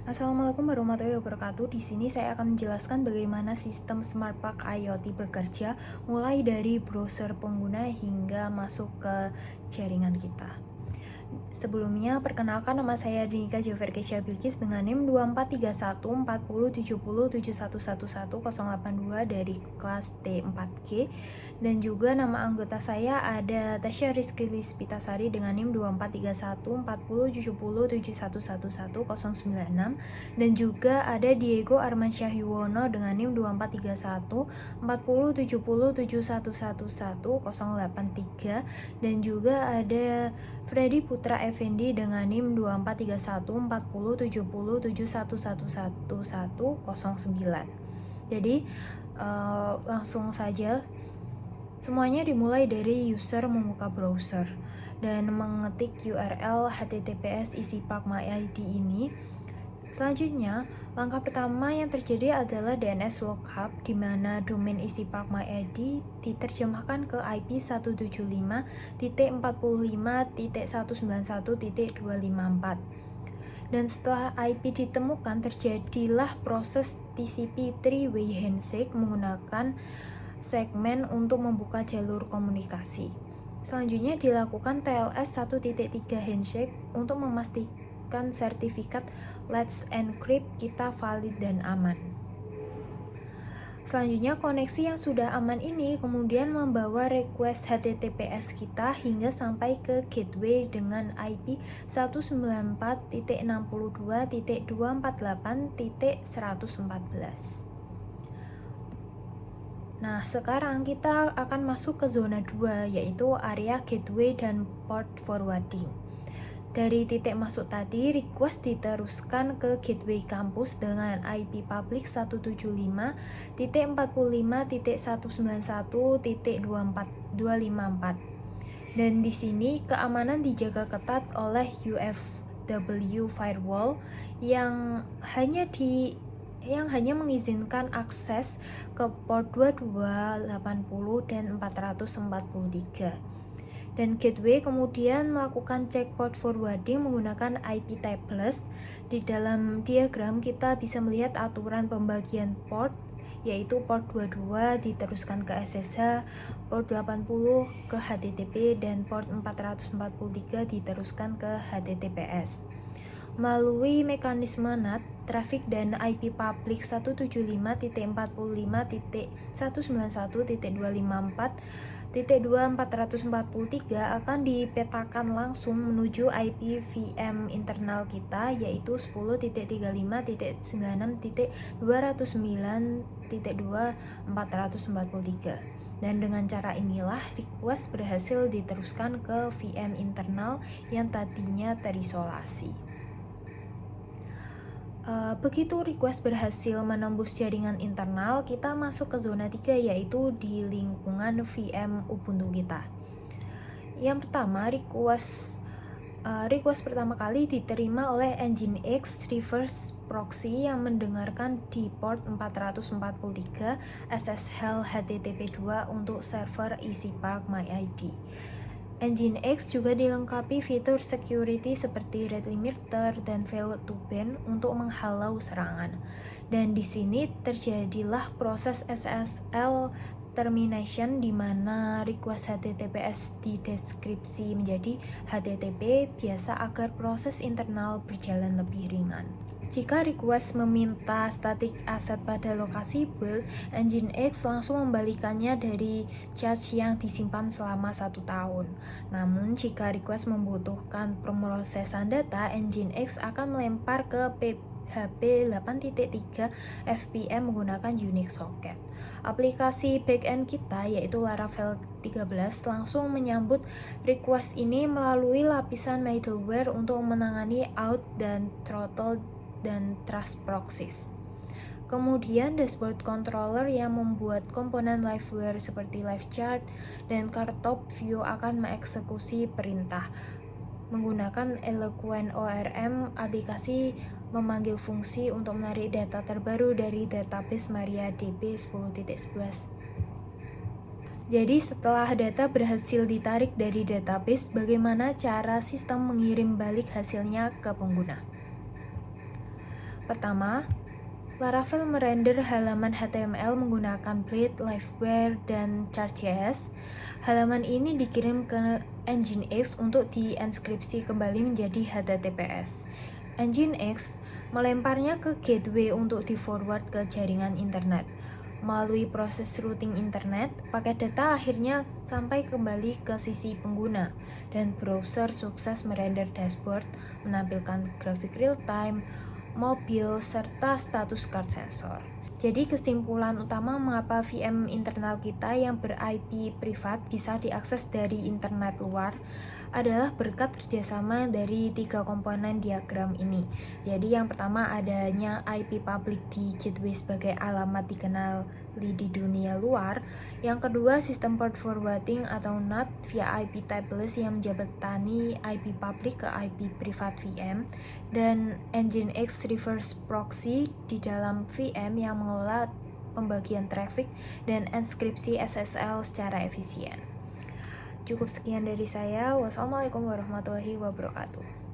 Assalamualaikum warahmatullahi wabarakatuh. Di sini saya akan menjelaskan bagaimana sistem Smart Park IoT bekerja, mulai dari browser pengguna hingga masuk ke jaringan kita. Sebelumnya, perkenalkan, nama saya Dinika Javerkesha Bilkis dengan NIM 2431407071111082 dari kelas T4G, dan juga nama anggota saya ada Tasya Rizky Lispitasari dengan NIM 2431407071111096, dan juga ada Diego Armansyah Yuwono dengan NIM 2431407071111083, dan juga ada Freddy Putra Effendi dengan NIM 2431407071111009. Jadi langsung saja, semuanya dimulai dari user membuka browser dan mengetik URL https EasyParkMyID ini. Selanjutnya, langkah pertama yang terjadi adalah DNS lookup, di mana domain EasyParkMyID diterjemahkan ke IP 175.191.254. Dan setelah IP ditemukan, terjadilah proses TCP three-way handshake menggunakan segmen untuk membuka jalur komunikasi. Selanjutnya dilakukan TLS 1.3 handshake untuk memastikan sertifikat Let's Encrypt kita valid dan aman. Selanjutnya, koneksi yang sudah aman ini kemudian membawa request HTTPS kita hingga sampai ke gateway dengan IP 194.62.248.114. Nah, sekarang kita akan masuk ke zona 2, yaitu area gateway dan port forwarding. Dari titik masuk tadi, request diteruskan ke gateway kampus dengan IP public 175.191.254. Dan di sini keamanan dijaga ketat oleh UFW firewall yang hanya mengizinkan akses ke port 2280 dan 443. Dan gateway kemudian melakukan cek port forwarding menggunakan IP tabless. Di dalam diagram kita bisa melihat aturan pembagian port, yaitu port 22 diteruskan ke SSH, port 80 ke HTTP, dan port 443 diteruskan ke HTTPS. Melalui mekanisme NAT, traffic dan IP public 175.191.254.2.443 akan dipetakan langsung menuju IP VM internal kita, yaitu 10.35.209.2.443. Dan dengan cara inilah request berhasil diteruskan ke VM internal yang tadinya terisolasi. Begitu request berhasil menembus jaringan internal, kita masuk ke zona 3, yaitu di lingkungan VM Ubuntu kita. Yang pertama, request pertama kali diterima oleh Nginx reverse proxy yang mendengarkan di port 443 SSL HTTP 2 untuk server EasyParkMyID. Nginx juga dilengkapi fitur security seperti red limiter dan fail to ban untuk menghalau serangan. Dan di sini terjadilah proses SSL termination, di mana request HTTPS dideskripsi menjadi HTTP biasa agar proses internal berjalan lebih ringan. Jika request meminta static asset pada lokasi build, Nginx langsung membalikannya dari cache yang disimpan selama 1 tahun. Namun, jika request membutuhkan pemrosesan data, Nginx akan melempar ke PHP 8.3 FPM menggunakan Unix socket. Aplikasi backend kita, yaitu Laravel 13, langsung menyambut request ini melalui lapisan middleware untuk menangani out dan throttle dan trust proxies. Kemudian dashboard controller yang membuat komponen liveware seperti live chart dan kartop view akan mengeksekusi perintah. Menggunakan Eloquent ORM, aplikasi memanggil fungsi untuk menarik data terbaru dari database MariaDB 10.11. Jadi setelah data berhasil ditarik dari database, bagaimana cara sistem mengirim balik hasilnya ke pengguna? Pertama, Laravel merender halaman HTML menggunakan Blade, Livewire, dan Chart.js. Halaman ini dikirim ke Nginx untuk dienkripsi kembali menjadi HTTPS. Nginx melemparnya ke gateway untuk di-forward ke jaringan internet. Melalui proses routing internet, paket data akhirnya sampai kembali ke sisi pengguna, dan browser sukses merender dashboard, menampilkan grafik real-time, mobil, serta status card sensor. Jadi kesimpulan utama mengapa VM internal kita yang ber-IP privat bisa diakses dari internet luar adalah berkat kerjasama dari 3 komponen diagram ini. Jadi yang pertama adanya IP public di gateway sebagai alamat dikenali di dunia luar. Yang kedua sistem port forwarding atau NAT via IP typeless yang menjembatani IP public ke IP privat VM, dan Nginx reverse proxy di dalam VM yang mengelola pembagian traffic dan enskripsi SSL secara efisien. Cukup sekian dari saya. Wassalamualaikum warahmatullahi wabarakatuh.